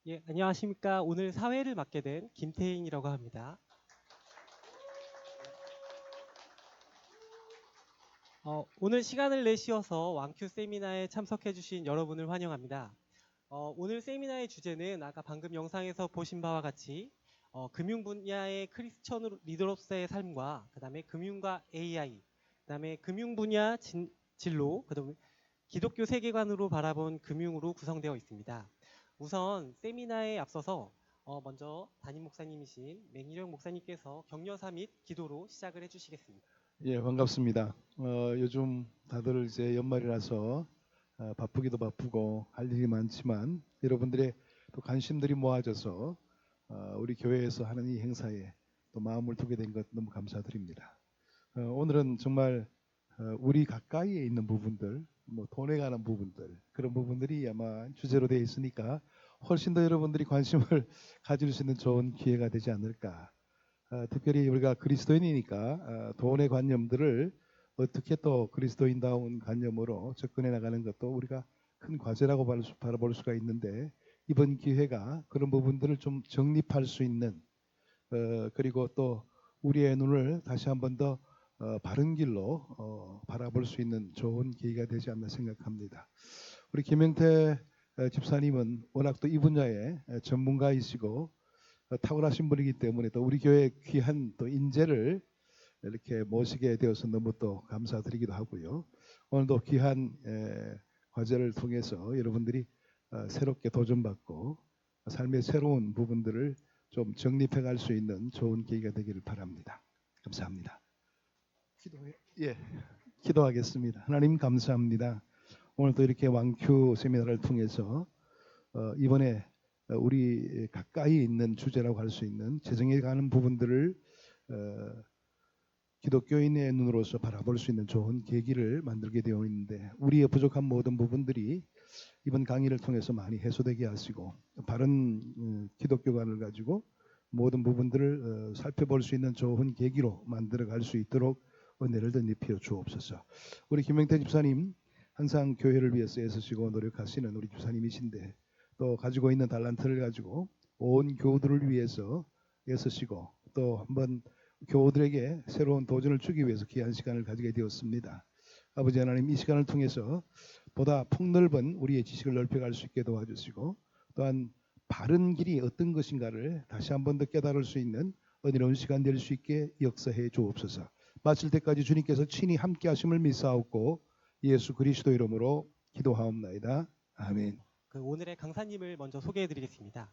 예, 안녕하십니까. 오늘 사회를 맡게 된 김태인이라고 합니다. 오늘 시간을 내쉬어서 왕큐 세미나에 참석해 주신 여러분을 환영합니다. 오늘 세미나의 주제는 아까 방금 영상에서 보신 바와 같이 금융 분야의 크리스천 리더로서의 삶과 그다음에 금융과 AI, 그다음에 금융 분야 진로, 그다음에 기독교 세계관으로 바라본 금융으로 구성되어 있습니다. 우선 세미나에 앞서서 먼저 담임 목사님이신 맹일영 목사님께서 격려사 및 기도로 시작을 해주시겠습니다. 예, 반갑습니다. 요즘 다들 이제 연말이라서 바쁘기도 바쁘고 할 일이 많지만 여러분들의 또 관심들이 모아져서 우리 교회에서 하는 이 행사에 또 마음을 두게 된 것 너무 감사드립니다. 오늘은 정말 우리 가까이에 있는 부분들, 뭐 돈에 관한 부분들 그런 부분들이 아마 주제로 되어 있으니까 훨씬 더 여러분들이 관심을 가질 수 있는 좋은 기회가 되지 않을까. 특별히 우리가 그리스도인이니까 돈의 관념들을 어떻게 또 그리스도인다운 관념으로 접근해 나가는 것도 우리가 큰 과제라고 바라볼 수가 있는데 이번 기회가 그런 부분들을 좀 정립할 수 있는 그리고 또 우리의 눈을 다시 한번 더 바른 길로 바라볼 수 있는 좋은 기회가 되지 않나 생각합니다. 우리 김영태 집사님은 워낙 또 이 분야의 전문가이시고 탁월하신 분이기 때문에 또 우리 교회 귀한 또 인재를 이렇게 모시게 되어서 너무 또 감사드리기도 하고요. 오늘도 귀한 과제를 통해서 여러분들이 새롭게 도전받고 삶의 새로운 부분들을 좀 정립해 갈 수 있는 좋은 계기가 되기를 바랍니다. 감사합니다. 예, 기도하겠습니다. 하나님 감사합니다. 오늘도 이렇게 왕큐 세미나를 통해서 이번에 우리 가까이 있는 주제라고 할 수 있는 재정에 관한 부분들을 기독교인의 눈으로서 바라볼 수 있는 좋은 계기를 만들게 되어 있는데 우리의 부족한 모든 부분들이 이번 강의를 통해서 많이 해소되게 하시고 바른 기독교관을 가지고 모든 부분들을 살펴볼 수 있는 좋은 계기로 만들어갈 수 있도록 은혜를 덧입혀 주옵소서. 우리 김명태 집사님 항상 교회를 위해서 애쓰시고 노력하시는 우리 집사님이신데 또 가지고 있는 달란트를 가지고 온 교우들을 위해서 애쓰시고 또 한번 교우들에게 새로운 도전을 주기 위해서 귀한 시간을 가지게 되었습니다. 아버지 하나님 이 시간을 통해서 보다 폭넓은 우리의 지식을 넓혀갈 수 있게 도와주시고 또한 바른 길이 어떤 것인가를 다시 한번 더 깨달을 수 있는 은혜로운 시간 될 수 있게 역사해 주옵소서. 마칠 때까지 주님께서 친히 함께 하심을 믿사옵고 예수 그리스도 이름으로 기도하옵나이다. 아멘. 오늘의 강사님을 먼저 소개해 드리겠습니다.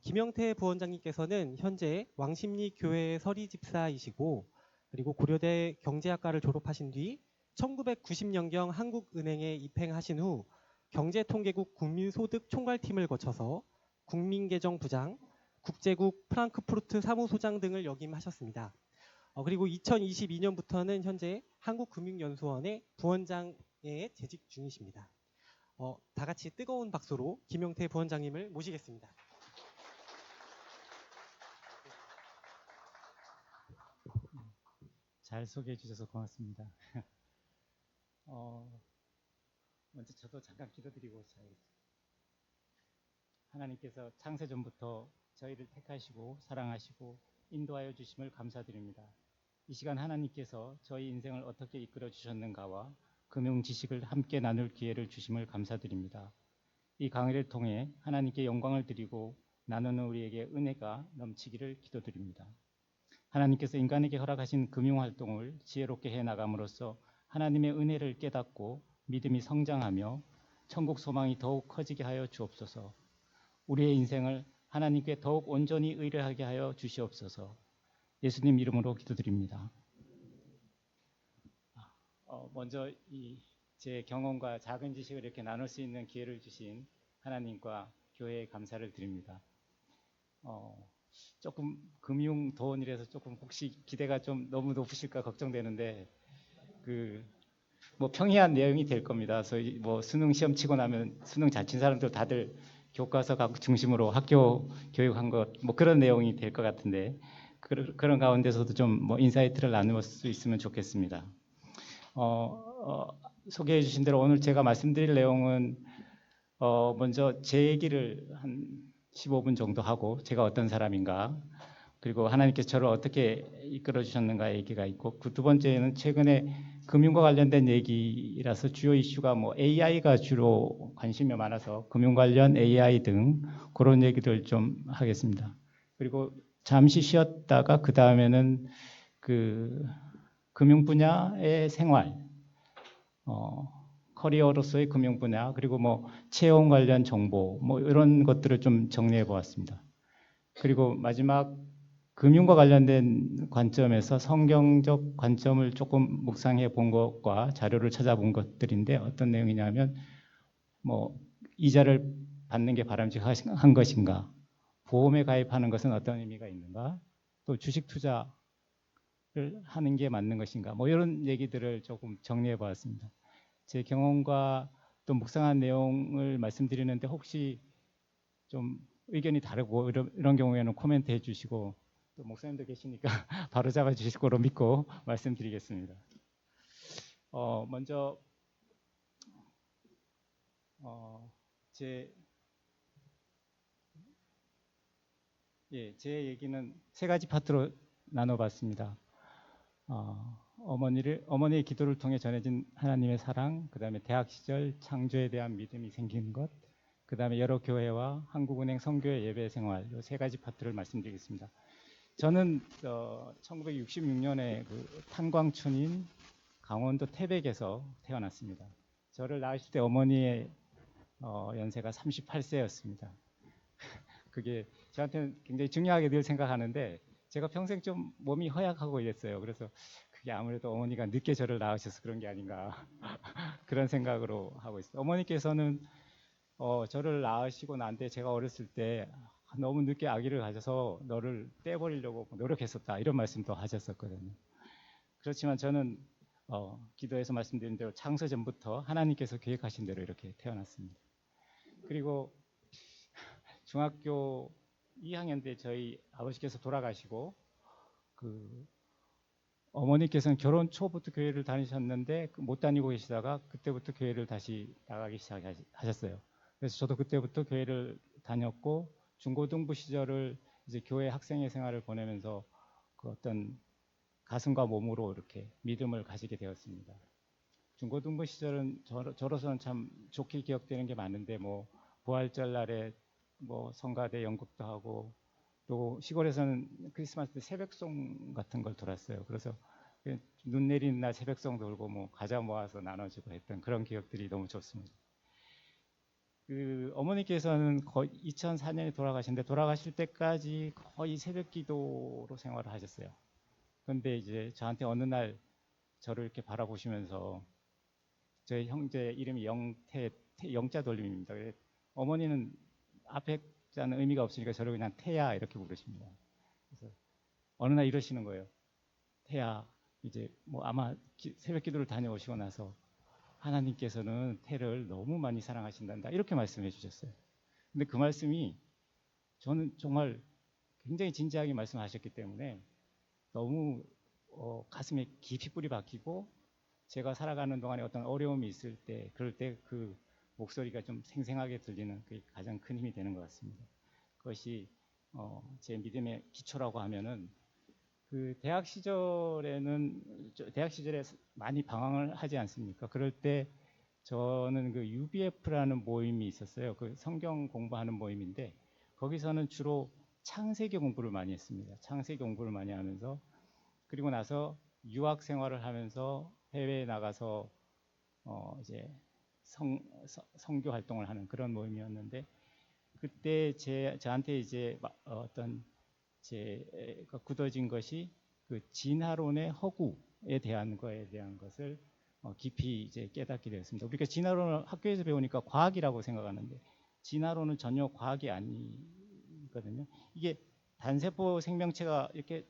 김영태 부원장님께서는 현재 왕십리 교회 서리 집사이시고 그리고 고려대 경제학과를 졸업하신 뒤 1990년경 한국은행에 입행하신 후 경제통계국 국민소득 총괄팀을 거쳐서 국민계정부장, 국제국 프랑크푸르트 사무소장 등을 역임하셨습니다. 그리고 2022년부터는 현재 한국금융연수원의 부원장에 재직 중이십니다. 다 같이 뜨거운 박수로 김영태 부원장님을 모시겠습니다. 잘 소개해 주셔서 고맙습니다. 먼저 저도 잠깐 기도드리고 시작하겠습니다. 하나님께서 창세전부터 저희를 택하시고 사랑하시고 인도하여 주심을 감사드립니다. 이 시간 하나님께서 저희 인생을 어떻게 이끌어 주셨는가와 금융 지식을 함께 나눌 기회를 주심을 감사드립니다. 이 강의를 통해 하나님께 영광을 드리고 나누는 우리에게 은혜가 넘치기를 기도드립니다. 하나님께서 인간에게 허락하신 금융활동을 지혜롭게 해나감으로써 하나님의 은혜를 깨닫고 믿음이 성장하며 천국 소망이 더욱 커지게 하여 주옵소서. 우리의 인생을 하나님께 더욱 온전히 의뢰하게 하여 주시옵소서. 예수님 이름으로 기도드립니다. 먼저 제 경험과 작은 지식을 이렇게 나눌 수 있는 기회를 주신 하나님과 교회에 감사를 드립니다. 조금 금융 돈이라서 조금 혹시 기대가 좀 너무 높으실까 걱정되는데 뭐 평이한 내용이 될 겁니다. 저희 뭐 수능 시험 치고 나면 수능 잘 친 사람들 다들 교과서 중심으로 학교 교육한 것 뭐 그런 내용이 될 것 같은데 그런 가운데서도 좀 뭐 인사이트를 나눌 수 있으면 좋겠습니다. 소개해 주신 대로 오늘 제가 말씀드릴 내용은 먼저 제 얘기를 한 15분 정도 하고 제가 어떤 사람인가 그리고 하나님께서 저를 어떻게 이끌어 주셨는가 얘기가 있고 그 두 번째는 최근에 금융과 관련된 얘기라서 주요 이슈가 뭐 AI가 주로 관심이 많아서 금융 관련 AI 등 그런 얘기들 좀 하겠습니다. 그리고 잠시 쉬었다가 그 다음에는 그 금융 분야의 생활, 커리어로서의 금융 분야 그리고 뭐 채용 관련 정보 뭐 이런 것들을 좀 정리해 보았습니다. 그리고 마지막 금융과 관련된 관점에서 성경적 관점을 조금 묵상해 본 것과 자료를 찾아본 것들인데 어떤 내용이냐면 뭐 이자를 받는 게 바람직한 것인가, 보험에 가입하는 것은 어떤 의미가 있는가, 또 주식 투자를 하는 게 맞는 것인가, 뭐 이런 얘기들을 조금 정리해 보았습니다. 제 경험과 또 묵상한 내용을 말씀드리는데 혹시 좀 의견이 다르고 이런 경우에는 코멘트 해주시고 또 목사님도 계시니까 바로 잡아주실 거로 믿고 말씀드리겠습니다. 먼저 제 얘기는 세 가지 파트로 나눠봤습니다. 어머니의 기도를 통해 전해진 하나님의 사랑, 그 다음에 대학 시절 창조에 대한 믿음이 생긴 것, 그 다음에 여러 교회와 한국은행 선교회 예배 생활, 이 세 가지 파트를 말씀드리겠습니다. 저는 1966년에 그 탄광촌인 강원도 태백에서 태어났습니다. 저를 낳으실 때 어머니의 연세가 38세였습니다. 그게 저한테는 굉장히 중요하게 늘 생각하는데 제가 평생 좀 몸이 허약하고 이랬어요. 그래서 그게 아무래도 어머니가 늦게 저를 낳으셔서 그런 게 아닌가 그런 생각으로 하고 있어요. 어머니께서는 저를 낳으시고 난 뒤에 제가 어렸을 때 너무 늦게 아기를 가져서 너를 떼버리려고 노력했었다 이런 말씀도 하셨었거든요. 그렇지만 저는 기도에서 말씀드린 대로 창세 전부터 하나님께서 계획하신 대로 이렇게 태어났습니다. 그리고 중학교 2학년 때 저희 아버지께서 돌아가시고 그 어머니께서는 결혼 초부터 교회를 다니셨는데 못 다니고 계시다가 그때부터 교회를 다시 나가기 시작하셨어요. 그래서 저도 그때부터 교회를 다녔고 중고등부 시절을 이제 교회 학생회 생활을 보내면서 그 어떤 가슴과 몸으로 이렇게 믿음을 가지게 되었습니다. 중고등부 시절은 저로서는 참 좋게 기억되는 게 많은데 뭐 부활절 날에 뭐 성가대 연극도 하고 또 시골에서는 크리스마스 때 새벽송 같은 걸 돌았어요. 그래서 눈 내리는 날 새벽송 돌고 뭐 과자 모아서 나눠주고 했던 그런 기억들이 너무 좋습니다. 그 어머니께서는 거의 2004년에 돌아가셨는데 돌아가실 때까지 거의 새벽 기도로 생활을 하셨어요. 그런데 이제 저한테 어느 날 저를 이렇게 바라보시면서 저희 형제 이름이 영자 돌림입니다. 어머니는 앞에 자는 의미가 없으니까 저를 그냥 태야 이렇게 부르십니다. 그래서 어느 날 이러시는 거예요. 태야 이제 뭐 아마 새벽 기도를 다녀오시고 나서 하나님께서는 태를 너무 많이 사랑하신단다 이렇게 말씀해 주셨어요. 근데 그 말씀이 저는 정말 굉장히 진지하게 말씀하셨기 때문에 너무 가슴에 깊이 뿌리 박히고 제가 살아가는 동안에 어떤 어려움이 있을 때 그럴 때 그 목소리가 좀 생생하게 들리는 그게 가장 큰 힘이 되는 것 같습니다. 그것이 제 믿음의 기초라고 하면은 그 대학 시절에 많이 방황을 하지 않습니까? 그럴 때 저는 그 UBF라는 모임이 있었어요. 그 성경 공부하는 모임인데 거기서는 주로 창세기 공부를 많이 했습니다. 창세기 공부를 많이 하면서 그리고 나서 유학 생활을 하면서 해외에 나가서 이제 성교 활동을 하는 그런 모임이었는데 그때 저한테 이제 어떤 제가 굳어진 것이 그 진화론의 허구에 대한 거에 대한 것을 깊이 이제 깨닫게 되었습니다. 우리가 진화론을 학교에서 배우니까 과학이라고 생각하는데 진화론은 전혀 과학이 아니거든요. 이게 단세포 생명체가 이렇게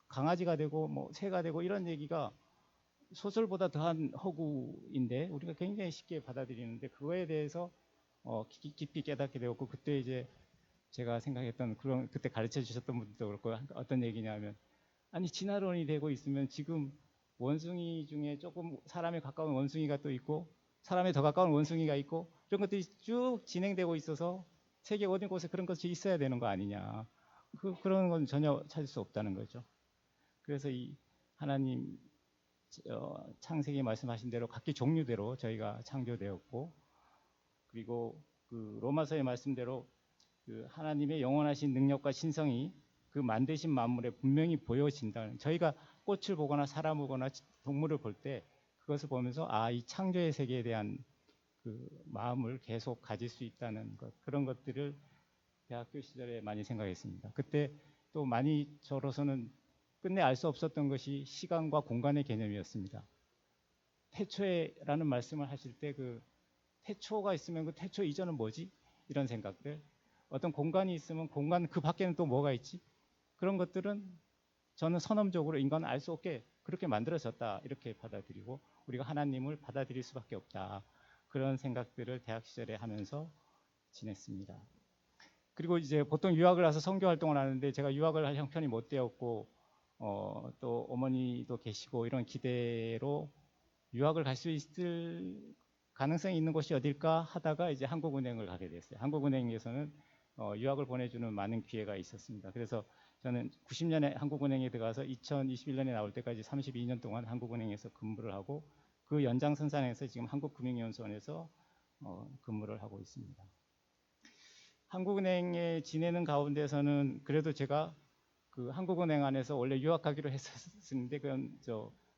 강아지가 되고 뭐 새가 되고 이런 얘기가 소설보다 더한 허구인데 우리가 굉장히 쉽게 받아들이는데 그거에 대해서 깊이 깨닫게 되었고 그때 이제 제가 생각했던 그런 그때 가르쳐 주셨던 분들도 그렇고 어떤 얘기냐면 아니 진화론이 되고 있으면 지금 원숭이 중에 조금 사람에 가까운 원숭이가 또 있고 사람에 더 가까운 원숭이가 있고 이런 것들이 쭉 진행되고 있어서 세계 어디 곳에 그런 것이 있어야 되는 거 아니냐. 그런 건 전혀 찾을 수 없다는 거죠. 그래서 이 하나님 창세기 말씀하신 대로 각기 종류대로 저희가 창조되었고, 그리고 그 로마서의 말씀대로 그 하나님의 영원하신 능력과 신성이 그 만드신 만물에 분명히 보여진다는, 저희가 꽃을 보거나 사람을 보거나 동물을 볼 때 그것을 보면서 이 창조의 세계에 대한 그 마음을 계속 가질 수 있다는 것, 그런 것들을 대학교 시절에 많이 생각했습니다. 그때 또 많이 저로서는 끝내 알 수 없었던 것이 시간과 공간의 개념이었습니다. 태초에라는 말씀을 하실 때 그 태초가 있으면 그 태초 이전은 뭐지? 이런 생각들. 어떤 공간이 있으면 공간 그 밖에는 또 뭐가 있지? 그런 것들은 저는 선언적으로 인간은 알 수 없게 그렇게 만들어졌다, 이렇게 받아들이고, 우리가 하나님을 받아들일 수밖에 없다, 그런 생각들을 대학 시절에 하면서 지냈습니다. 그리고 이제 보통 유학을 가서 선교 활동을 하는데, 제가 유학을 할 형편이 못 되었고 또 어머니도 계시고 이런 기대로 유학을 갈 수 있을 가능성이 있는 곳이 어딜까 하다가 이제 한국은행을 가게 됐어요. 한국은행에서는 유학을 보내주는 많은 기회가 있었습니다. 그래서 저는 90년에 한국은행에 들어가서 2021년에 나올 때까지 32년 동안 한국은행에서 근무를 하고, 그 연장선상에서 지금 한국금융연수원에서 근무를 하고 있습니다. 한국은행에 지내는 가운데서는 그래도 제가 그 한국은행 안에서 원래 유학하기로 했었는데, 그건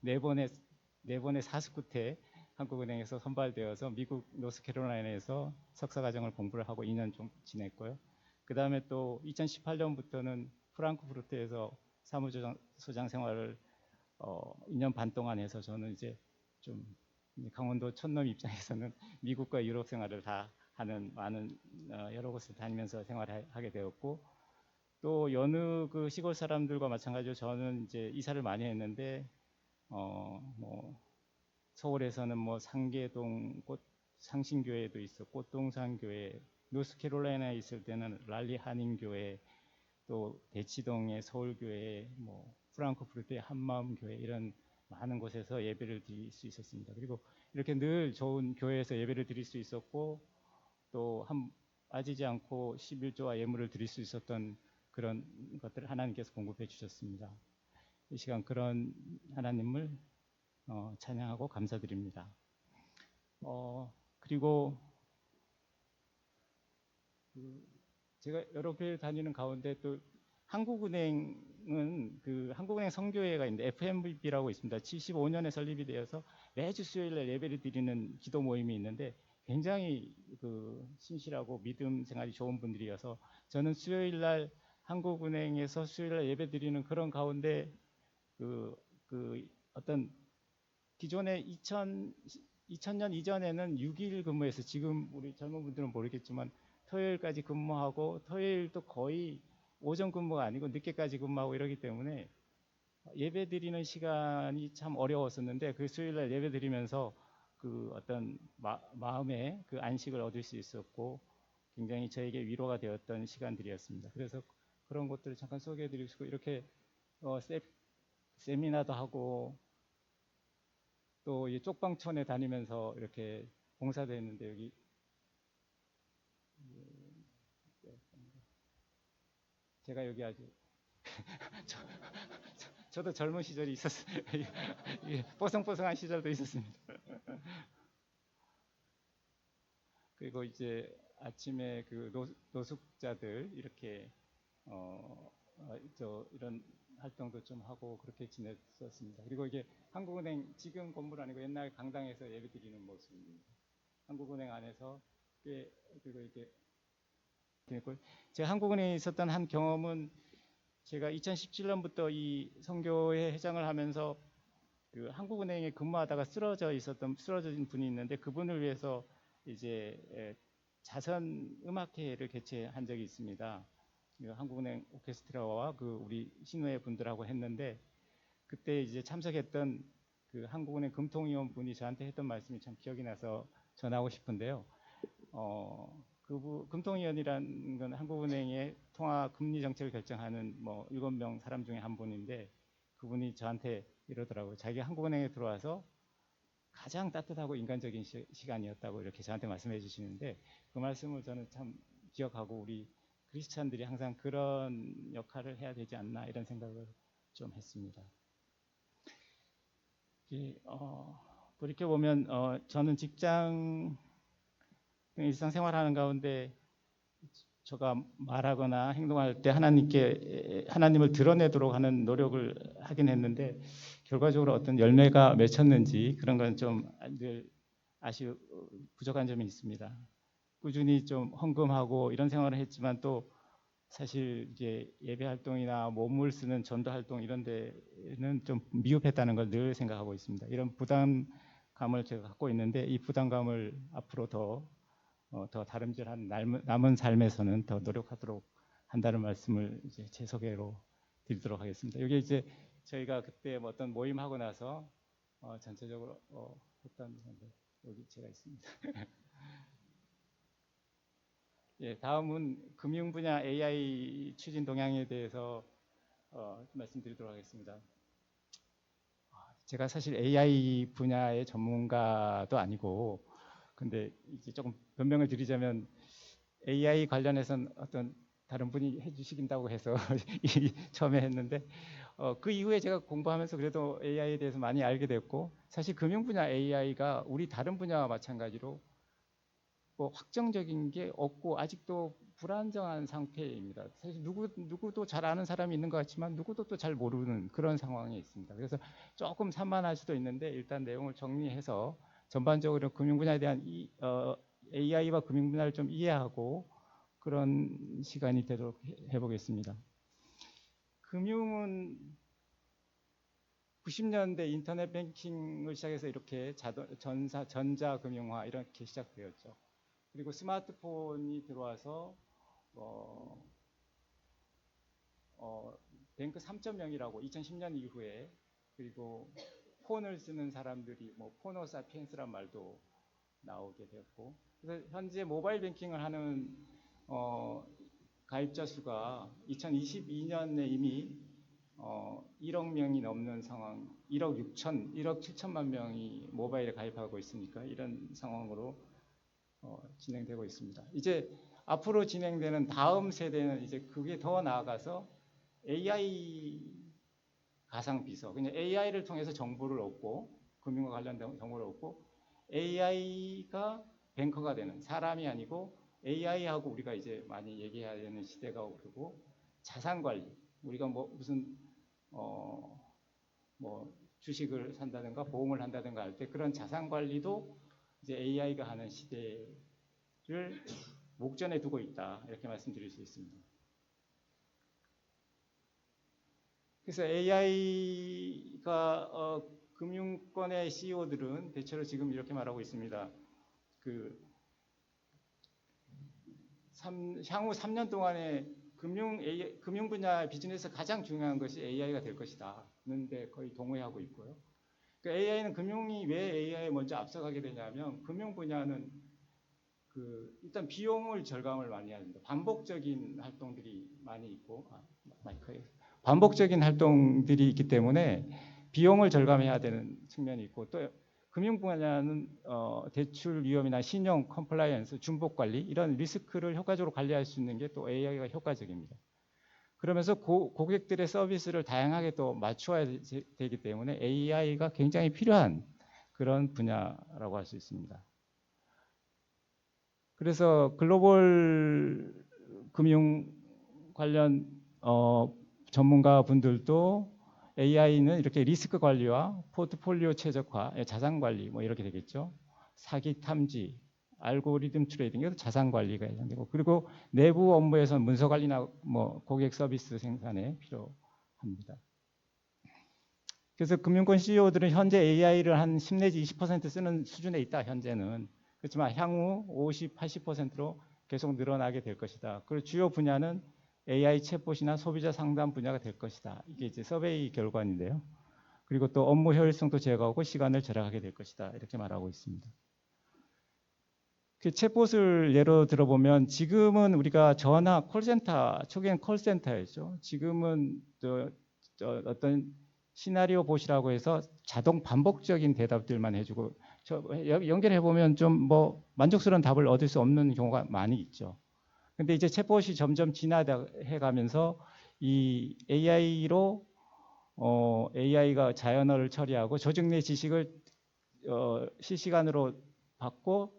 네 번의 사수 끝에 한국은행에서 선발되어서 미국 노스캐롤라이나에서 석사과정을 공부를 하고 2년 좀 지냈고요. 그 다음에 또 2018년부터는 프랑크푸르트에서 사무소장 생활을 2년 반 동안 해서, 저는 이제 좀 강원도 촌놈 입장에서는 미국과 유럽 생활을 다 하는, 많은 여러 곳을 다니면서 생활을 하게 되었고, 또 여느 그 시골 사람들과 마찬가지로 저는 이제 이사를 많이 했는데 뭐 서울에서는 뭐 상계동 상신교회도 있었고, 꽃동산교회, 노스캐롤라이나에 있을 때는 랄리 한인교회, 또 대치동의 서울교회, 뭐 프랑크푸르트의 한마음교회, 이런 많은 곳에서 예배를 드릴 수 있었습니다. 그리고 이렇게 늘 좋은 교회에서 예배를 드릴 수 있었고, 또 빠지지 않고 11조와 예물을 드릴 수 있었던 그런 것들을 하나님께서 공급해 주셨습니다. 이 시간 그런 하나님을 찬양하고 감사드립니다. 그리고 제가 여러 교회 다니는 가운데 또 한국은행은 그 한국은행 선교회가 있는데 FMVP라고 있습니다. 75년에 설립이 되어서 매주 수요일날 예배를 드리는 기도 모임이 있는데, 굉장히 그 신실하고 믿음 생활이 좋은 분들이어서, 저는 수요일날 한국은행에서 수요일날 예배 드리는 그런 가운데 그 어떤 기존에 2000년 이전에는 6일 근무해서, 지금 우리 젊은 분들은 모르겠지만 토요일까지 근무하고, 토요일도 거의 오전 근무가 아니고 늦게까지 근무하고 이러기 때문에 예배 드리는 시간이 참 어려웠었는데, 그 수요일날 예배 드리면서 그 어떤 마음의 그 안식을 얻을 수 있었고, 굉장히 저에게 위로가 되었던 시간들이었습니다. 그래서 그런 것들을 잠깐 소개해 드리고, 이렇게 세미나도 하고, 또 이 쪽방촌에 다니면서 이렇게 봉사도 했는데, 여기 제가 여기 아주 저도 젊은 시절이 있었어요. 뽀송뽀송한 시절도 있었습니다. 그리고 이제 아침에 그 노숙자들 이렇게 이런 활동도 좀 하고 그렇게 지냈었습니다. 그리고 이게 한국은행 지금 건물 아니고 옛날 강당에서 예배드리는 모습입니다. 한국은행 안에서 그리고 이렇게 제가 한국은행에 있었던 한 경험은, 제가 2017년부터 이 선교회 회장을 하면서 그 한국은행에 근무하다가 쓰러진 분이 있는데, 그분을 위해서 이제 자선 음악회를 개최한 적이 있습니다. 한국은행 오케스트라와 그 우리 신우회 분들하고 했는데, 그때 이제 참석했던 그 한국은행 금통위원 분이 저한테 했던 말씀이 참 기억이 나서 전하고 싶은데요. 금통위원이라는 건 한국은행의 통화 금리 정책을 결정하는 뭐 7명 사람 중에 한 분인데, 그분이 저한테 이러더라고요. 자기가 한국은행에 들어와서 가장 따뜻하고 인간적인 시간이었다고 이렇게 저한테 말씀해 주시는데, 그 말씀을 저는 참 기억하고 우리 크리스찬들이 항상 그런 역할을 해야 되지 않나 이런 생각을 좀 했습니다. 돌이켜 보면 저는 직장 등 일상생활하는 가운데 제가 말하거나 행동할 때 하나님을 드러내도록 하는 노력을 하긴 했는데 결과적으로 어떤 열매가 맺혔는지 그런 건 좀 늘 부족한 점이 있습니다. 꾸준히 좀 헌금하고 이런 생활을 했지만 또 사실 이제 예배 활동이나 몸을 쓰는 전도 활동 이런 데는 좀 미흡했다는 걸 늘 생각하고 있습니다. 이런 부담감을 제가 갖고 있는데 이 부담감을 앞으로 더 다름질한 남은 삶에서는 더 노력하도록 한다는 말씀을 이제 제 소개로 드리도록 하겠습니다. 여기 이제 저희가 그때 어떤 모임하고 나서 전체적으로 했던 건데 여기 제가 있습니다. 예, 다음은 금융 분야 AI 추진 동향에 대해서 말씀드리도록 하겠습니다. 제가 사실 AI 분야의 전문가도 아니고, 근데 이제 조금 변명을 드리자면 AI 관련해서는 어떤 다른 분이 해주시긴다고 해서 처음에 했는데 그 이후에 제가 공부하면서 그래도 AI에 대해서 많이 알게 됐고, 사실 금융 분야 AI가 우리 다른 분야와 마찬가지로 뭐 확정적인 게 없고 아직도 불안정한 상태입니다. 사실 누구도 잘 아는 사람이 있는 것 같지만 누구도 또 잘 모르는 그런 상황에 있습니다. 그래서 조금 산만할 수도 있는데 일단 내용을 정리해서 전반적으로 금융 분야에 대한 AI와 금융 분야를 좀 이해하고 그런 시간이 되도록 해보겠습니다. 금융은 90년대 인터넷 뱅킹을 시작해서 이렇게 전자금융화 이렇게 시작되었죠. 그리고 스마트폰이 들어와서 뱅크 3.0이라고 2010년 이후에, 그리고 폰을 쓰는 사람들이 포노 사피엔스란 말도 나오게 되었고, 그래서 현재 모바일 뱅킹을 하는 가입자 수가 2022년에 이미 1억 명이 넘는 상황, 1억 7천만 명이 모바일에 가입하고 있으니까 이런 상황으로 진행되고 있습니다. 이제 앞으로 진행되는 다음 세대는 이제 그게 더 나아가서 AI 가상 비서, 그냥 AI를 통해서 정보를 얻고 금융과 관련된 정보를 얻고 AI가 뱅커가 되는, 사람이 아니고 AI하고 우리가 이제 많이 얘기해야 되는 시대가 오고, 자산 관리, 우리가 무슨 주식을 산다든가 보험을 한다든가 할 때 그런 자산 관리도 이제 AI가 하는 시대를 목전에 두고 있다, 이렇게 말씀드릴 수 있습니다. 그래서 AI가 금융권의 CEO들은 대체로 지금 이렇게 말하고 있습니다. 향후 3년 동안에 금융 분야 비즈니스에서 가장 중요한 것이 AI가 될 것이다. 는데 거의 동의하고 있고요. 그러니까 AI는 금융이 왜 AI에 먼저 앞서가게 되냐면, 금융 분야는 일단 비용을 절감을 많이 합니다. 반복적인 활동들이 많이 있고, 반복적인 활동들이 있기 때문에 비용을 절감해야 되는 측면이 있고, 또 금융 분야는 대출 위험이나 신용 컴플라이언스, 준복 관리 이런 리스크를 효과적으로 관리할 수 있는 게 또 AI가 효과적입니다. 그러면서 고객들의 서비스를 다양하게 또 맞춰야 되기 때문에 AI가 굉장히 필요한 그런 분야라고 할 수 있습니다. 그래서 글로벌 금융 관련 전문가 분들도 AI는 이렇게 리스크 관리와 포트폴리오 최적화, 자산 관리 이렇게 되겠죠. 사기 탐지, 알고리즘 트레이딩, 이것도 자산 관리가 예상되고, 그리고 내부 업무에서는 문서 관리나 고객 서비스 생산에 필요합니다. 그래서 금융권 CEO들은 현재 AI를 한 10 내지 20% 쓰는 수준에 있다, 현재는. 그렇지만 향후 50, 80%로 계속 늘어나게 될 것이다. 그리고 주요 분야는 AI 챗봇이나 소비자 상담 분야가 될 것이다. 이게 이제 서베이 결과인데요. 그리고 또 업무 효율성도 제거하고 시간을 절약하게 될 것이다, 이렇게 말하고 있습니다. 그 챗봇을 예로 들어보면, 지금은 우리가 전화 콜센터, 초기엔 콜센터였죠. 지금은 어떤 시나리오 봇이라고 해서 자동 반복적인 대답들만 해주고, 연결해 보면 좀 만족스러운 답을 얻을 수 없는 경우가 많이 있죠. 근데 이제 챗봇이 점점 진화해 가면서 이 AI로 AI가 자연어를 처리하고 조직 내 지식을 실시간으로 받고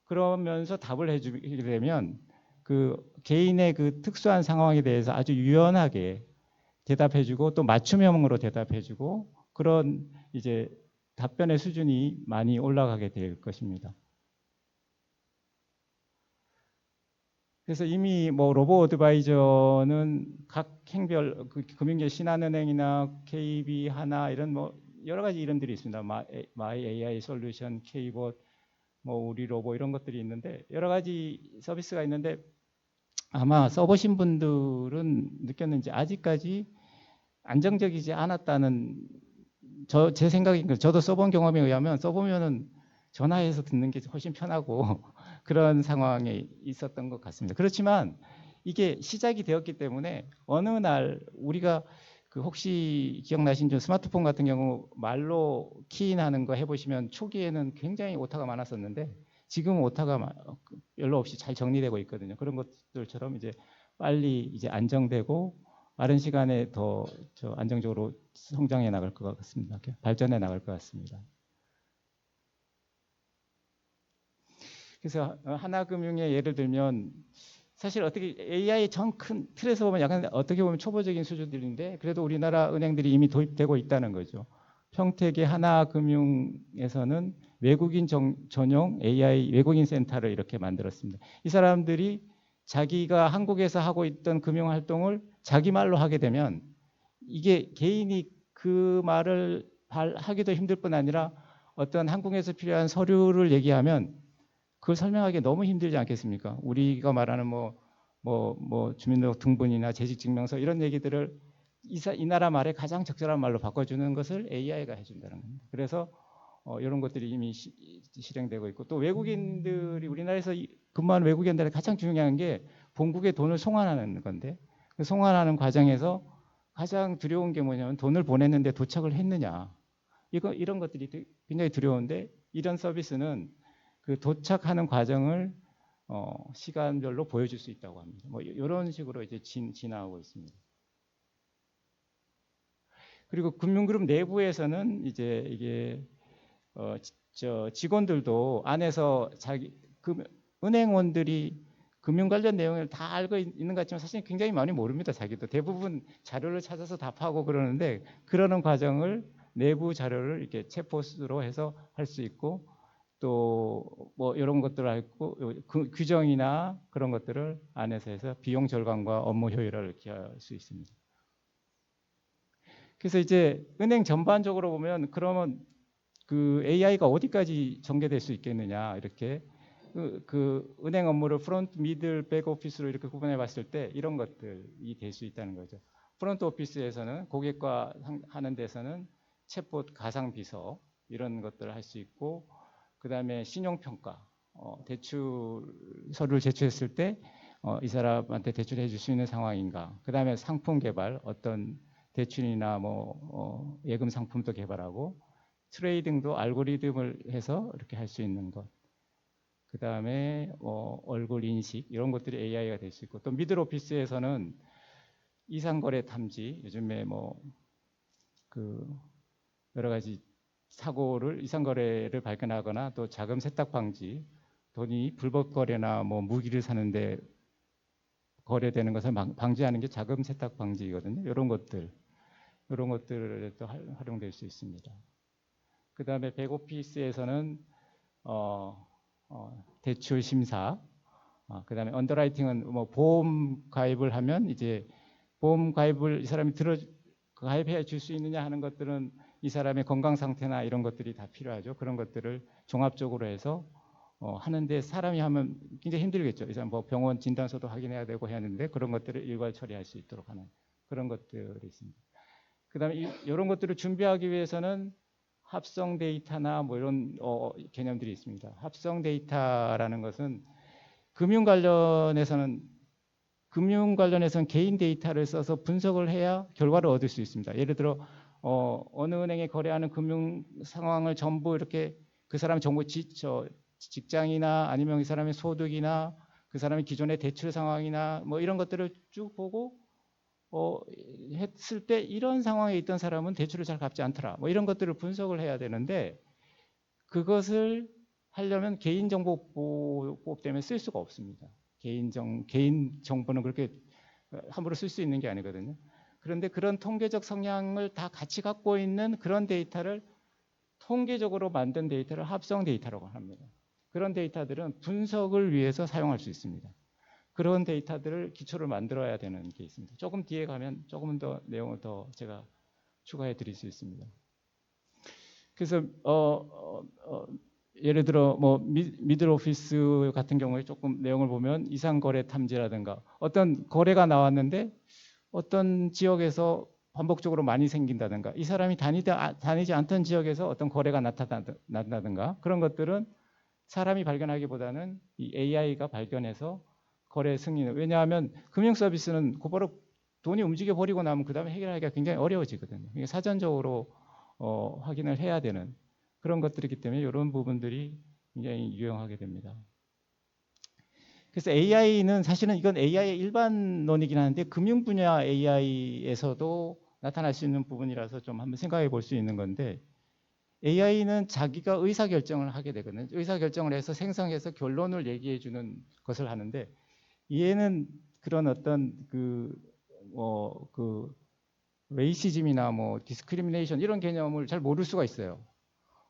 그러면서 답을 해주게 되면 그 개인의 그 특수한 상황에 대해서 아주 유연하게 대답해주고 또 맞춤형으로 대답해주고 그런 이제 답변의 수준이 많이 올라가게 될 것입니다. 그래서 이미 뭐 로보 어드바이저는 각 행별 그 금융계 신한은행이나 KB 하나 이런 뭐 여러 가지 이름들이 있습니다. 마이 AI 솔루션, K봇, 뭐 우리 로보 이런 것들이 있는데 여러 가지 서비스가 있는데 아마 써보신 분들은 느꼈는지 아직까지 안정적이지 않았다는 제 생각인 저도 써본 경험에 의하면 써보면은 전화해서 듣는 게 훨씬 편하고 그런 상황에 있었던 것 같습니다. 그렇지만 이게 시작이 되었기 때문에 어느 날 우리가 그 혹시 기억나신지 스마트폰 같은 경우 말로 키인하는 거 해보시면 초기에는 굉장히 오타가 많았었는데 지금은 오타가 별로 없이 잘 정리되고 있거든요. 그런 것들처럼 이제 빨리 이제 안정되고 빠른 시간에 더 안정적으로 성장해 나갈 것 같습니다. 발전해 나갈 것 같습니다. 그래서 하나금융의 예를 들면 사실 어떻게 AI 전 큰 틀에서 보면 약간 어떻게 보면 초보적인 수준들인데 그래도 우리나라 은행들이 이미 도입되고 있다는 거죠. 평택의 하나금융에서는 외국인 전용 AI 외국인 센터를 이렇게 만들었습니다. 이 사람들이 자기가 한국에서 하고 있던 금융 활동을 자기 말로 하게 되면 이게 개인이 그 말을 하기도 힘들 뿐 아니라 어떤 한국에서 필요한 서류를 얘기하면 그걸 설명하기 너무 힘들지 않겠습니까? 우리가 말하는 주민등록 등본이나 재직증명서 이런 얘기들을 이 나라 말에 가장 적절한 말로 바꿔주는 것을 AI가 해준다는 겁니다. 그래서 이런 것들이 이미 실행되고 있고 또 외국인들이 우리나라에서 근무하는 외국인들의 가장 중요한 게 본국에 돈을 송환하는 건데 그 송환하는 과정에서 가장 두려운 게 뭐냐면 돈을 보냈는데 도착을 했느냐 이런 것들이 굉장히 두려운데 이런 서비스는 그 도착하는 과정을 시간별로 보여줄 수 있다고 합니다. 뭐 이런 식으로 이제 진화하고 있습니다. 그리고 금융그룹 내부에서는 이제 이게 직원들도 안에서 은행원들이 금융 관련 내용을 다 알고 있는 것 같지만 사실 굉장히 많이 모릅니다. 자기도 대부분 자료를 찾아서 답하고 그러는데 그러는 과정을 내부 자료를 이렇게 챗봇으로 해서 할 수 있고 또 뭐 이런 것들을 알고 규정이나 그런 것들을 안에서 해서 비용 절감과 업무 효율을 기할 수 있습니다. 그래서 이제 은행 전반적으로 보면 그러면 그 AI가 어디까지 전개될 수 있겠느냐 이렇게 그 은행 업무를 프론트, 미들, 백 오피스로 이렇게 구분해 봤을 때 이런 것들이 될 수 있다는 거죠. 프론트 오피스에서는 고객과 하는 데서는 챗봇 가상 비서 이런 것들을 할 수 있고 그 다음에 신용평가, 대출 서류를 제출했을 때 이 사람한테 대출해 줄 수 있는 상황인가. 그 다음에 상품 개발, 어떤 대출이나 예금 상품도 개발하고 트레이딩도 알고리즘을 해서 이렇게 할 수 있는 것. 그 다음에 얼굴 인식 이런 것들이 AI가 될 수 있고 또 미들 오피스에서는 이상거래 탐지 요즘에 여러 가지 이상거래를 발견하거나 또 자금 세탁 방지 돈이 불법 거래나 무기를 사는데 거래되는 것을 방지하는 게 자금 세탁 방지거든요. 이런 것들에 또 활용될 수 있습니다. 그 다음에 백오피스에서는 대출 심사, 그 다음에 언더라이팅은 보험 가입을 하면 이제 보험 가입을 이 사람이 가입해 줄 수 있느냐 하는 것들은 이 사람의 건강 상태나 이런 것들이 다 필요하죠. 그런 것들을 종합적으로 해서 하는데 사람이 하면 굉장히 힘들겠죠. 이 사람 병원 진단서도 확인해야 되고 해야 하는데 그런 것들을 일괄 처리할 수 있도록 하는 그런 것들이 있습니다. 그 다음에 이런 것들을 준비하기 위해서는 합성 데이터나 이런 개념들이 있습니다. 합성 데이터라는 것은 금융 관련해서는 개인 데이터를 써서 분석을 해야 결과를 얻을 수 있습니다. 예를 들어 어느 은행에 거래하는 금융 상황을 전부 이렇게 그 사람 정보 직장이나 아니면 이 사람의 소득이나 그 사람의 기존의 대출 상황이나 뭐 이런 것들을 쭉 보고 했을 때 이런 상황에 있던 사람은 대출을 잘 갚지 않더라. 뭐 이런 것들을 분석을 해야 되는데 그것을 하려면 개인정보보호법 때문에 쓸 수가 없습니다. 개인 정보는 그렇게 함부로 쓸 수 있는 게 아니거든요. 그런데 그런 통계적 성향을 다 같이 갖고 있는 그런 데이터를 통계적으로 만든 데이터를 합성 데이터라고 합니다. 그런 데이터들은 분석을 위해서 사용할 수 있습니다. 그런 데이터들을 기초를 만들어야 되는 게 있습니다. 조금 뒤에 가면 조금 더 내용을 더 제가 추가해 드릴 수 있습니다. 그래서 예를 들어 뭐 미들 오피스 같은 경우에 조금 내용을 보면 이상 거래 탐지라든가 어떤 거래가 나왔는데 어떤 지역에서 반복적으로 많이 생긴다든가 이 사람이 다니지 않던 지역에서 어떤 거래가 나타난다든가 그런 것들은 사람이 발견하기보다는 이 AI가 발견해서 거래 승인을 왜냐하면 금융 서비스는 곧바로 돈이 움직여 버리고 나면 그 다음에 해결하기가 굉장히 어려워지거든요. 이게 사전적으로 확인을 해야 되는 그런 것들이기 때문에 이런 부분들이 굉장히 유용하게 됩니다. 그래서 AI는 사실은 이건 AI의 일반론이긴 하는데 금융 분야 AI에서도 나타날 수 있는 부분이라서 좀 한번 생각해 볼 수 있는 건데 AI는 자기가 의사결정을 하게 되거든요. 의사결정을 해서 생성해서 결론을 얘기해 주는 것을 하는데 얘는 그런 어떤 그 레이시즘이나 뭐 디스크리미네이션 이런 개념을 잘 모를 수가 있어요.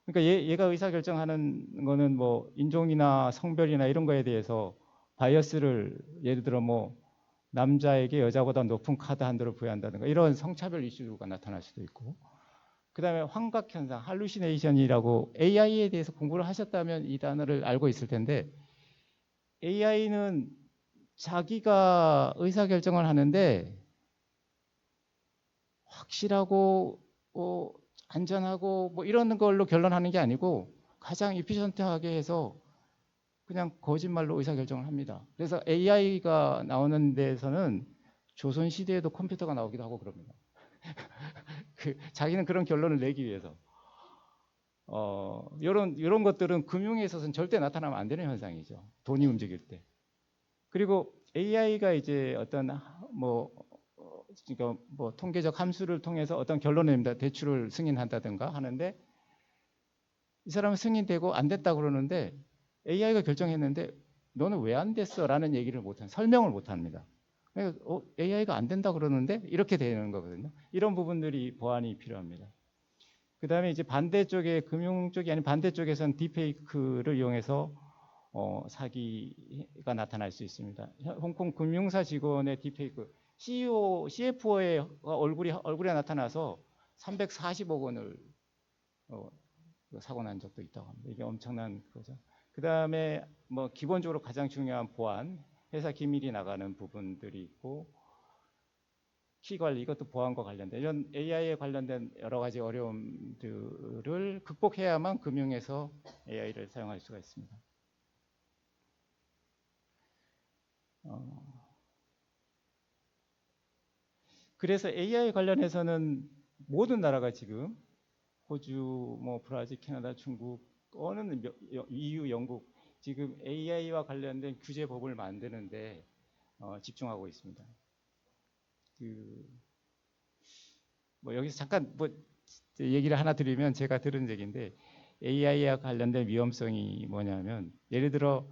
그러니까 얘가 의사결정하는 거는 뭐 인종이나 성별이나 이런 거에 대해서 바이어스를 예를 들어 뭐 남자에게 여자보다 높은 카드 한도를 부여한다든가 이런 성차별 이슈가 나타날 수도 있고 그다음에 환각현상, 할루시네이션이라고 AI에 대해서 공부를 하셨다면 이 단어를 알고 있을 텐데 AI는 자기가 의사결정을 하는데 확실하고 안전하고 뭐 이런 걸로 결론하는 게 아니고 가장 이피션트하게 해서 그냥 거짓말로 의사결정을 합니다. 그래서 AI가 나오는 데서는 조선 시대에도 컴퓨터가 나오기도 하고 그럽니다. 자기는 그런 결론을 내기 위해서 이런 것들은 금융에 있어서는 절대 나타나면 안 되는 현상이죠. 돈이 움직일 때. 그리고 AI가 이제 어떤 그러니까 뭐 통계적 함수를 통해서 어떤 결론을 냅니다. 대출을 승인한다든가 하는데 이 사람은 승인되고 안 됐다 그러는데 AI가 결정했는데 너는 왜 안 됐어? 라는 얘기를 못한 설명을 못 합니다. 그러니까 AI가 안 된다 그러는데 이렇게 되는 거거든요. 이런 부분들이 보완이 필요합니다. 그 다음에 이제 반대쪽에 금융 쪽이 아닌 반대쪽에서는 딥페이크를 이용해서 사기가 나타날 수 있습니다. 홍콩 금융사 직원의 딥페이크 CEO, CFO의 얼굴이 나타나서 340억 원을 사고 난 적도 있다고 합니다. 이게 엄청난 거죠. 그 다음에 뭐 기본적으로 가장 중요한 보안, 회사 기밀이 나가는 부분들이 있고 키 관리 이것도 보안과 관련된 이런 AI에 관련된 여러 가지 어려움들을 극복해야만 금융에서 AI를 사용할 수가 있습니다. 그래서 AI 관련해서는 모든 나라가 지금 호주, 뭐 브라질, 캐나다, 중국, EU, 영국 지금 AI와 관련된 규제법을 만드는데 집중하고 있습니다. 뭐 여기서 잠깐 뭐 얘기를 하나 드리면 제가 들은 얘기인데 AI와 관련된 위험성이 뭐냐면 예를 들어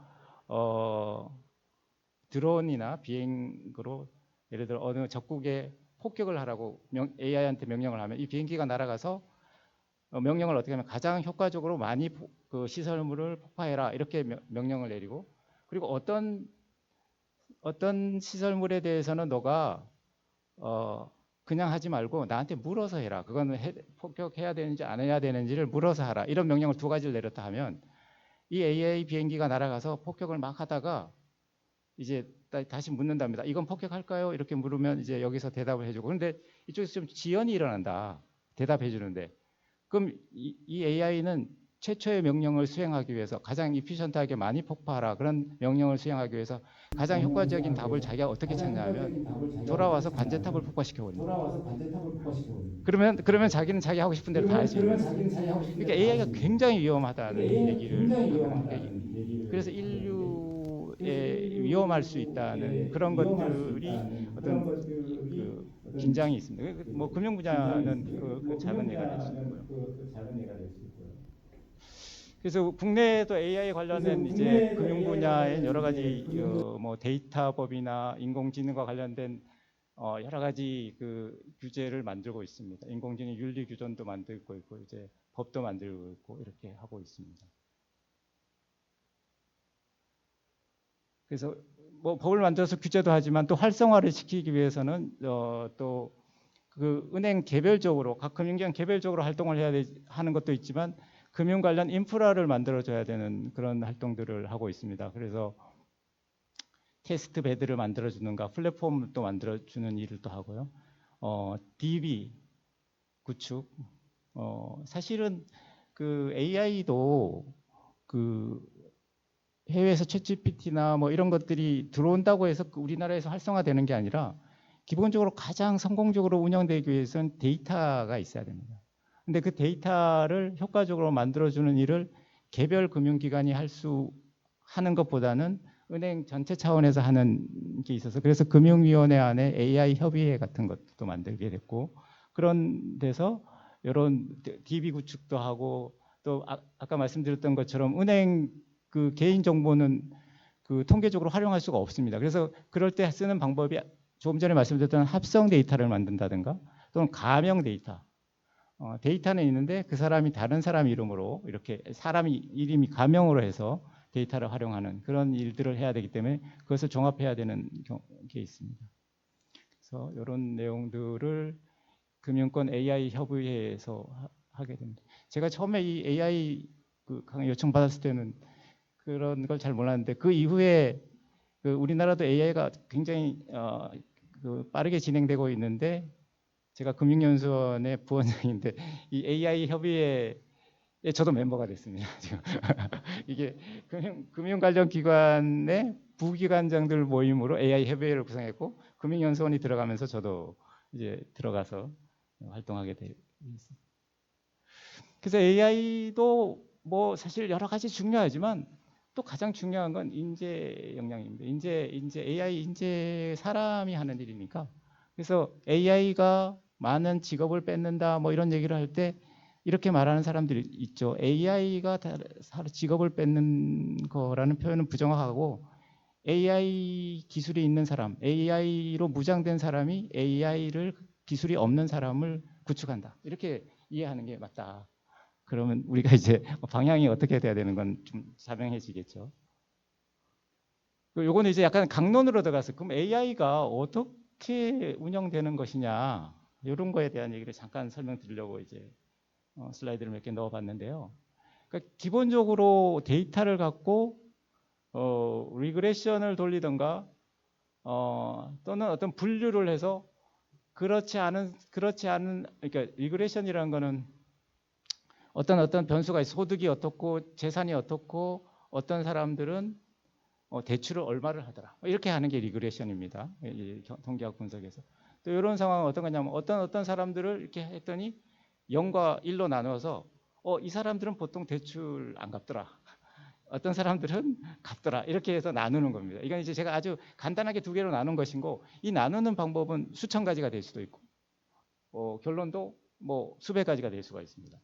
드론이나 비행으로 예를 들어 어느 적국에 폭격을 하라고 AI한테 명령을 하면 이 비행기가 날아가서 명령을 어떻게 하면 가장 효과적으로 많이 그 시설물을 폭파해라 이렇게 명령을 내리고 그리고 어떤 시설물에 대해서는 너가 그냥 하지 말고 나한테 물어서 해라. 그거는 폭격해야 되는지 안 해야 되는지를 물어서 하라. 이런 명령을 두 가지를 내렸다 하면 이 AI 비행기가 날아가서 폭격을 막 하다가 이제 다시 묻는답니다. 이건 폭격할까요? 이렇게 물으면 이제 여기서 대답을 해주고 그런데 이쪽에서 좀 지연이 일어난다. 대답해 주는데 그럼 이 AI는 최초의 명령을 수행하기 위해서 가장 이피션트하게 많이 폭파하라 그런 명령을 수행하기 위해서 가장 효과적인 답을 자기가 어떻게 찾냐면 돌아와서 관제탑을 폭파시켜버립니다. 그러면 자기는 자기 하고 싶은 대로 다 할 수 있는 거예요. 그러니까 AI가 굉장히 위험하다는 얘기를 하거든요. 그래서 인류 위험할 수 있다는 그런 것들이 어떤 그 긴장이 있습니다. 뭐 금융 분야는 그 작은 예가 될 수 있고요. 그래서 국내에도 AI 관련된 이제 금융 분야의 여러 가지 뭐 데이터법이나 인공지능과 관련된 여러 가지 그 규제를 만들고 있습니다. 인공지능 윤리 규정도 만들고 있고 이제 법도 만들고 있고 이렇게 하고 있습니다. 그래서 뭐 법을 만들어서 규제도 하지만 또 활성화를 시키기 위해서는 또 그 은행 개별적으로 각 금융기관 개별적으로 활동을 해야 하는 것도 있지만 금융 관련 인프라를 만들어줘야 되는 그런 활동들을 하고 있습니다. 그래서 테스트 베드를 만들어주는가 플랫폼도 만들어주는 일을 또 하고요. DB 구축. 사실은 그 AI도 그 해외에서 챗GPT나 뭐 이런 것들이 들어온다고 해서 우리나라에서 활성화되는 게 아니라 기본적으로 가장 성공적으로 운영되기 위해서는 데이터가 있어야 됩니다. 근데 그 데이터를 효과적으로 만들어주는 일을 개별 금융기관이 하는 것보다는 은행 전체 차원에서 하는 게 있어서 그래서 금융위원회 안에 AI 협의회 같은 것도 만들게 됐고 그런 데서 이런 DB 구축도 하고 또 아까 말씀드렸던 것처럼 은행 그 개인 정보는 그 통계적으로 활용할 수가 없습니다. 그래서 그럴 때 쓰는 방법이 조금 전에 말씀드렸던 합성 데이터를 만든다든가 또는 가명 데이터. 데이터는 있는데 그 사람이 다른 사람 이름으로 이렇게 사람이 이름이 가명으로 해서 데이터를 활용하는 그런 일들을 해야 되기 때문에 그것을 종합해야 되는 게 있습니다. 그래서 이런 내용들을 금융권 AI 협의회에서 하게 됩니다. 제가 처음에 이 AI 그 강의 요청 받았을 때는 그런 걸 잘 몰랐는데 그 이후에 그 우리나라도 AI가 굉장히 그 빠르게 진행되고 있는데 제가 금융연수원의 부원장인데 이 AI 협의회에 저도 멤버가 됐습니다. 지금 이게 금융 관련 기관의 부기관장들 모임으로 AI 협의회를 구성했고 금융연수원이 들어가면서 저도 이제 들어가서 활동하게 됐습니다. 그래서 AI도 뭐 사실 여러 가지 중요하지만 또 가장 중요한 건 인재 역량입니다. 인재 AI 인재 사람이 하는 일이니까. 그래서 AI가 많은 직업을 뺏는다 뭐 이런 얘기를 할 때 이렇게 말하는 사람들이 있죠. AI가 직업을 뺏는 거라는 표현은 부정확하고 AI 기술이 있는 사람, AI로 무장된 사람이 AI를 기술이 없는 사람을 구축한다. 이렇게 이해하는 게 맞다. 그러면 우리가 이제 방향이 어떻게 돼야 되는 건 좀 자명해지겠죠. 요거는 이제 약간 강론으로 들어가서 그럼 AI가 어떻게 운영되는 것이냐 이런 거에 대한 얘기를 잠깐 설명드리려고 이제 슬라이드를 몇 개 넣어봤는데요. 그러니까 기본적으로 데이터를 갖고 리그레션을 돌리던가 또는 어떤 분류를 해서 그렇지 않은 그러니까 리그레션이라는 거는 어떤 변수가 있어. 소득이 어떻고 재산이 어떻고 어떤 사람들은 대출을 얼마를 하더라. 이렇게 하는 게 리그레션입니다. 통계학 분석에서. 또 이런 상황은 어떤 거냐면 어떤 사람들을 이렇게 했더니 0과 1로 나눠서 이 사람들은 보통 대출 안 갚더라. 어떤 사람들은 갚더라. 이렇게 해서 나누는 겁니다. 이건 이제 제가 아주 간단하게 두 개로 나눈 것이고 이 나누는 방법은 수천 가지가 될 수도 있고 결론도 뭐 수백 가지가 될 수가 있습니다.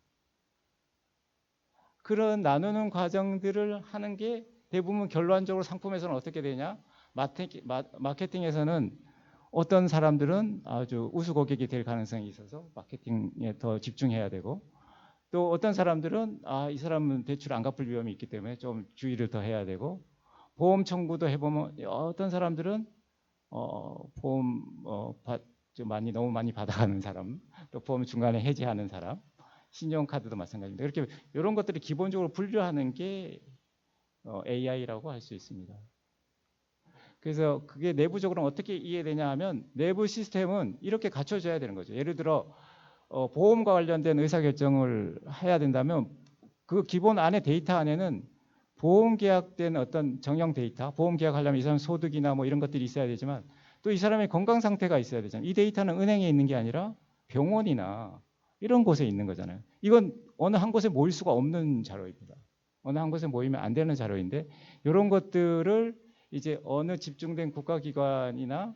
그런 나누는 과정들을 하는 게 대부분 결론적으로 상품에서는 어떻게 되냐? 마케팅에서는 어떤 사람들은 아주 우수 고객이 될 가능성이 있어서 마케팅에 더 집중해야 되고 또 어떤 사람들은 이 사람은 대출 안 갚을 위험이 있기 때문에 좀 주의를 더 해야 되고 보험 청구도 해보면 어떤 사람들은 보험 좀 너무 많이 받아가는 사람 또 보험 중간에 해지하는 사람 신용카드도 마찬가지입니다. 이렇게 이런 것들을 기본적으로 분류하는 게 AI라고 할 수 있습니다. 그래서 그게 내부적으로 어떻게 이해되냐 하면 내부 시스템은 이렇게 갖춰져야 되는 거죠. 예를 들어 보험과 관련된 의사결정을 해야 된다면 그 기본 안에 데이터 안에는 보험 계약된 어떤 정형 데이터, 보험 계약하려면 이 사람 소득이나 뭐 이런 것들이 있어야 되지만 또 이 사람의 건강 상태가 있어야 되잖아요. 이 데이터는 은행에 있는 게 아니라 병원이나 이런 곳에 있는 거잖아요. 이건 어느 한 곳에 모일 수가 없는 자료입니다. 어느 한 곳에 모이면 안 되는 자료인데 이런 것들을 이제 어느 집중된 국가기관이나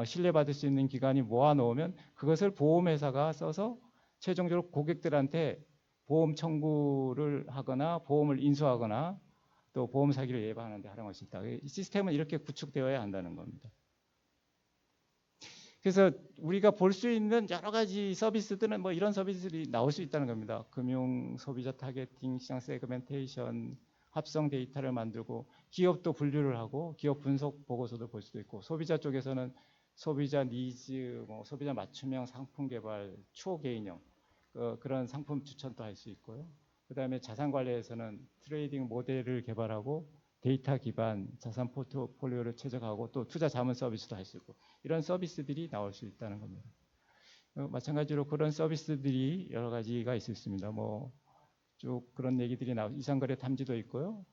신뢰받을 수 있는 기관이 모아놓으면 그것을 보험회사가 써서 최종적으로 고객들한테 보험 청구를 하거나 보험을 인수하거나 또 보험 사기를 예방하는 데 활용할 수 있다. 이 시스템은 이렇게 구축되어야 한다는 겁니다. 그래서 우리가 볼 수 있는 여러 가지 서비스들은 뭐 이런 서비스들이 나올 수 있다는 겁니다. 금융 소비자 타겟팅, 시장 세그멘테이션, 합성 데이터를 만들고 기업도 분류를 하고 기업 분석 보고서도 볼 수도 있고 소비자 쪽에서는 소비자 니즈, 뭐 소비자 맞춤형 상품 개발, 초개인형 그런 상품 추천도 할 수 있고요. 그다음에 자산 관리에서는 트레이딩 모델을 개발하고 데이터 기반 자산 포트폴리오를 최적화하고 또 투자 자문 서비스도 할 수 있고 이런 서비스들이 나올 수 있다는 겁니다. 마찬가지로 그런 서비스들이 여러 가지가 있습니다. 뭐 쭉 그런 얘기들이 이상거래 탐지도 있고요.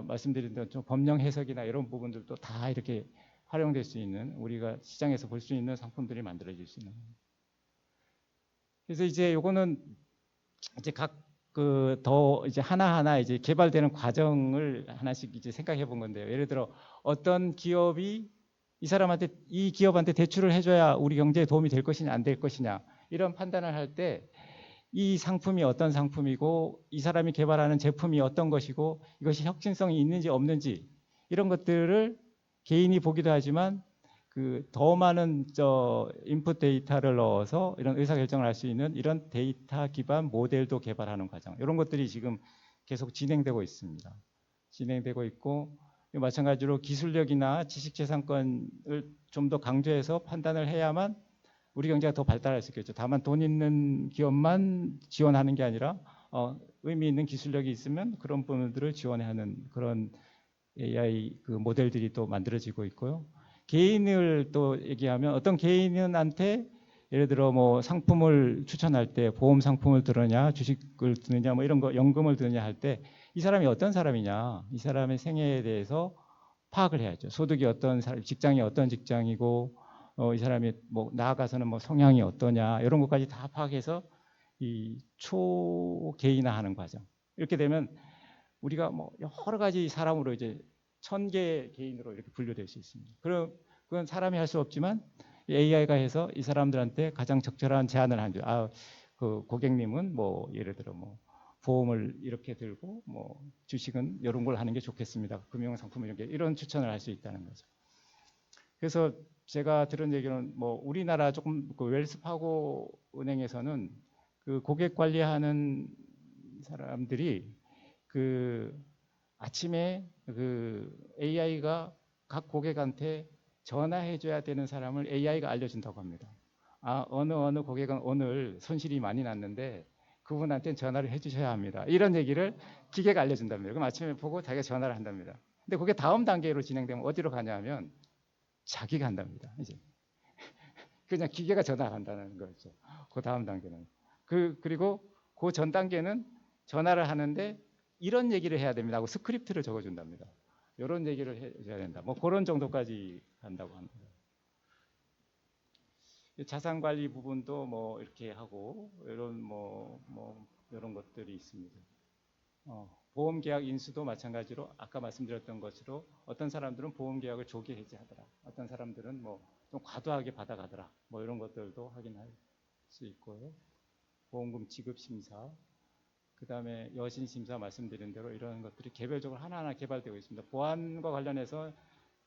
말씀드린 대로 좀 법령 해석이나 이런 부분들도 다 이렇게 활용될 수 있는 우리가 시장에서 볼 수 있는 상품들이 만들어질 수 있는 겁니다. 그래서 이제 요거는 이제 각 더 이제 하나하나 이제 개발되는 과정을 하나씩 이제 생각해 본 건데요. 예를 들어 어떤 기업이 이 기업한테 대출을 해줘야 우리 경제에 도움이 될 것이냐 안 될 것이냐 이런 판단을 할 때 이 상품이 어떤 상품이고 이 사람이 개발하는 제품이 어떤 것이고 이것이 혁신성이 있는지 없는지 이런 것들을 개인이 보기도 하지만 더 많은 인풋 데이터를 넣어서 이런 의사결정을 할 수 있는 이런 데이터 기반 모델도 개발하는 과정 이런 것들이 지금 계속 진행되고 있습니다. 진행되고 있고 마찬가지로 기술력이나 지식재산권을 좀 더 강조해서 판단을 해야만 우리 경제가 더 발달할 수 있겠죠. 다만 돈 있는 기업만 지원하는 게 아니라 의미 있는 기술력이 있으면 그런 부분들을 지원하는 그런 AI 모델들이 또 만들어지고 있고요. 개인을 또 얘기하면 어떤 개인한테 예를 들어 뭐 상품을 추천할 때 보험 상품을 들으냐 주식을 드느냐 뭐 이런 거 연금을 드느냐 할 때 이 사람이 어떤 사람이냐 이 사람의 생애에 대해서 파악을 해야죠. 소득이 어떤 사람, 직장이 어떤 직장이고 이 사람이 뭐 나아가서는 뭐 성향이 어떠냐 이런 것까지 다 파악해서 이 초개인화하는 과정. 이렇게 되면 우리가 뭐 여러 가지 사람으로 이제 1000개 개인으로 이렇게 분류될 수 있습니다. 그건 사람이 할 수 없지만 AI가 해서 이 사람들한테 가장 적절한 제안을 하는 거죠. 그 고객님은 뭐 예를 들어 뭐 보험을 이렇게 들고 뭐 주식은 이런 걸 하는 게 좋겠습니다. 금융상품 이런 추천을 할 수 있다는 거죠. 그래서 제가 들은 얘기는 뭐 우리나라 조금 웰스파고 은행에서는 그 고객 관리하는 사람들이 아침에 AI가 각 고객한테 전화해줘야 되는 사람을 AI가 알려준다고 합니다. 어느 고객은 오늘 손실이 많이 났는데 그분한테 전화를 해주셔야 합니다. 이런 얘기를 기계가 알려준답니다. 그럼 아침에 보고 자기가 전화를 한답니다. 근데 그게 다음 단계로 진행되면 어디로 가냐면 자기가 한답니다. 이제 그냥 기계가 전화한다는 거죠. 그 다음 단계는 그리고 그 전 단계는 전화를 하는데 이런 얘기를 해야 됩니다 하고 스크립트를 적어준답니다. 이런 얘기를 해야 된다. 뭐 그런 정도까지 간다고 합니다. 자산 관리 부분도 뭐 이렇게 하고 이런 이런 것들이 있습니다. 보험 계약 인수도 마찬가지로 아까 말씀드렸던 것으로 어떤 사람들은 보험 계약을 조기 해지하더라. 어떤 사람들은 뭐 좀 과도하게 받아가더라. 뭐 이런 것들도 확인할 수 있고요. 보험금 지급 심사, 그다음에 여신 심사 말씀드린 대로 이런 것들이 개별적으로 하나하나 개발되고 있습니다. 보안과 관련해서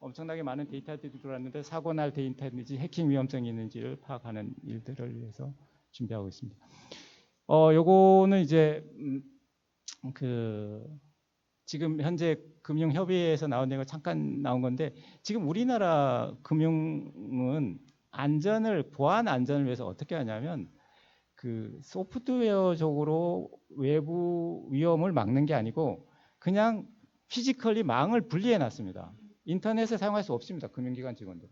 엄청나게 많은 데이터들이 들어왔는데 사고 날 데이터인지 해킹 위험성이 있는지를 파악하는 일들을 위해서 준비하고 있습니다. 요거는 이제 지금 현재 금융협의회에서 나온 내용을 잠깐 나온 건데 지금 우리나라 금융은 보안 안전을 위해서 어떻게 하냐면 소프트웨어적으로 외부 위험을 막는 게 아니고 그냥 피지컬리 망을 분리해 놨습니다. 인터넷을 사용할 수 없습니다. 금융기관 직원들.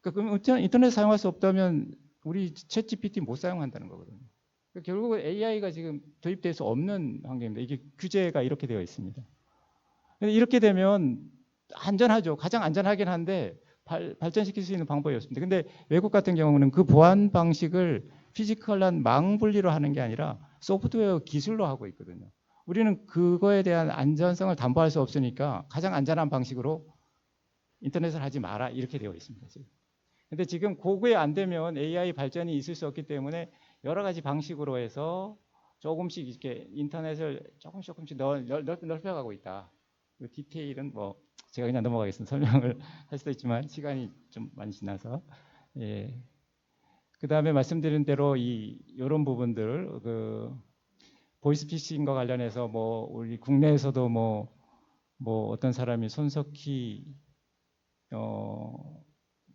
그러니까 인터넷 사용할 수 없다면 우리 챗GPT 못 사용한다는 거거든요. 결국 AI가 지금 도입될 수 없는 환경입니다. 이게 규제가 이렇게 되어 있습니다. 이렇게 되면 안전하죠. 가장 안전하긴 한데 발전시킬 수 있는 방법이었습니다. 근데 외국 같은 경우는 그 보안 방식을 피지컬한 망 분리로 하는 게 아니라 소프트웨어 기술로 하고 있거든요. 우리는 그거에 대한 안전성을 담보할 수 없으니까 가장 안전한 방식으로 인터넷을 하지 마라 이렇게 되어 있습니다. 지금. 근데 지금 그게 안 되면 AI 발전이 있을 수 없기 때문에 여러 가지 방식으로 해서 조금씩 이렇게 인터넷을 조금씩 넓혀가고 있다. 그 디테일은 뭐 제가 그냥 넘어가겠습니다. 설명을 할 수도 있지만 시간이 좀 많이 지나서. 예. 그 다음에 말씀드린 대로 이런 부분들 그 보이스피싱과 관련해서 뭐 우리 국내에서도 뭐 어떤 사람이 손석희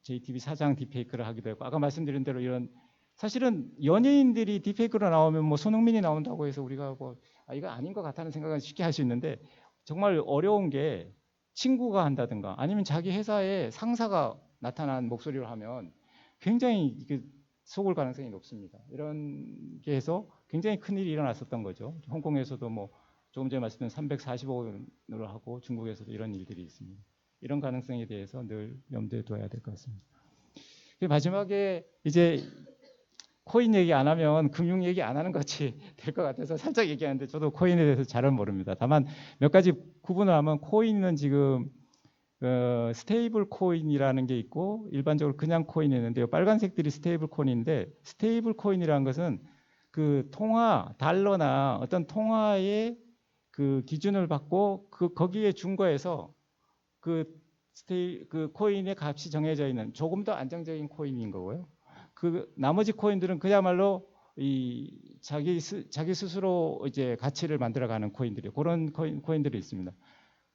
JTB 사장 딥페이크를 하기도 했고 아까 말씀드린 대로 이런 사실은 연예인들이 딥페이크로 나오면 뭐 손흥민이 나온다고 해서 우리가 뭐 이거 아닌 것 같다는 생각은 쉽게 할 수 있는데 정말 어려운 게 친구가 한다든가 아니면 자기 회사의 상사가 나타난 목소리로 하면 굉장히 속을 가능성이 높습니다. 이런 게 해서 굉장히 큰일이 일어났었던 거죠. 홍콩에서도 뭐 조금 전에 말씀드린 345원으로 하고 중국에서도 이런 일들이 있습니다. 이런 가능성에 대해서 늘 염두에 둬야 될 것 같습니다. 마지막에 이제 코인 얘기 안 하면 금융 얘기 안 하는 것이 될 것 같아서 살짝 얘기하는데 저도 코인에 대해서 잘은 모릅니다. 다만 몇 가지 구분을 하면 코인은 지금 스테이블 코인이라는 게 있고 일반적으로 그냥 코인이 있는데요. 빨간색들이 스테이블 코인인데 스테이블 코인이라는 것은 그 통화 달러나 어떤 통화의 그 기준을 받고 거기에 준거에서 그 코인의 값이 정해져 있는 조금 더 안정적인 코인인 거고요. 그 나머지 코인들은 그야말로 자기 스스로 이제 가치를 만들어가는 코인들이에요. 그런 코인들이 있습니다.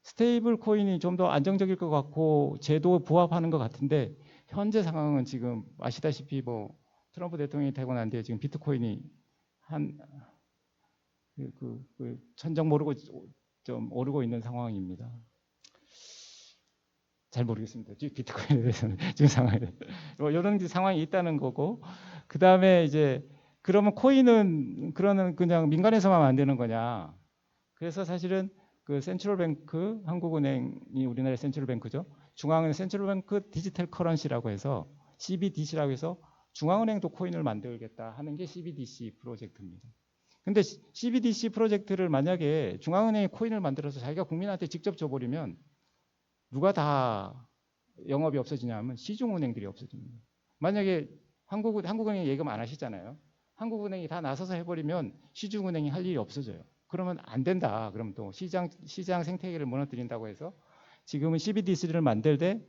스테이블 코인이 좀 더 안정적일 것 같고 제도에 부합하는 것 같은데 현재 상황은 지금 아시다시피 뭐 트럼프 대통령이 되고 난 뒤에 지금 비트코인이 한 천정 모르고 좀 오르고 있는 상황입니다. 잘 모르겠습니다. 비트코인에 대해서는 지금 상황에 뭐 이런 상황이 있다는 거고 그 다음에 이제 그러면 코인은 그냥 민간에서만 만드는 거냐? 그래서 사실은 그 센트럴뱅크 한국은행이 우리나라의 센트럴뱅크죠. 중앙은행 센트럴뱅크 디지털 커런시라고 해서 CBDC라고 해서 중앙은행도 코인을 만들겠다 하는 게 CBDC 프로젝트입니다. 근데 CBDC 프로젝트를 만약에 중앙은행이 코인을 만들어서 자기가 국민한테 직접 줘버리면 누가 다 영업이 없어지냐면 시중은행들이 없어집니다. 만약에 한국은행이 예금 안 하시잖아요. 한국은행이 다 나서서 해버리면 시중은행이 할 일이 없어져요. 그러면 안 된다. 그럼 또 시장 생태계를 무너뜨린다고 해서 지금은 CBDC를 만들 때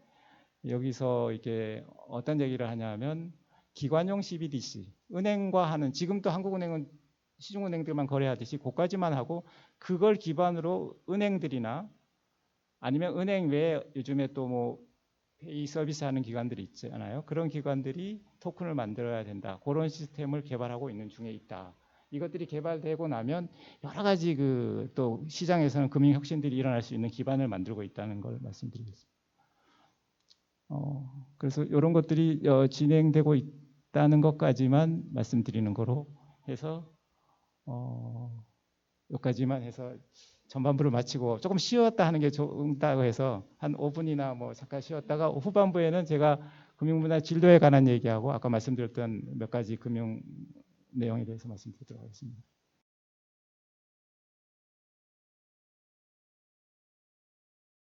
여기서 이게 어떤 얘기를 하냐면 기관용 CBDC 은행과 하는 지금도 한국은행은 시중은행들만 거래하듯이 그까지만 하고 그걸 기반으로 은행들이나 아니면 은행 외에 요즘에 또 뭐 페이 서비스 하는 기관들이 있잖아요. 그런 기관들이 토큰을 만들어야 된다. 그런 시스템을 개발하고 있는 중에 있다. 이것들이 개발되고 나면 여러 가지 또 시장에서는 금융 혁신들이 일어날 수 있는 기반을 만들고 있다는 걸 말씀드리겠습니다. 그래서 이런 것들이 진행되고 있다는 것까지만 말씀드리는 거로 해서 여기까지만 해서 전반부를 마치고 조금 쉬었다 하는 게 좋다고 해서 한 5분이나 뭐 잠깐 쉬었다가 후반부에는 제가 금융문화 진로에 관한 얘기하고 아까 말씀드렸던 몇 가지 금융 내용에 대해서 말씀드리도록 하겠습니다.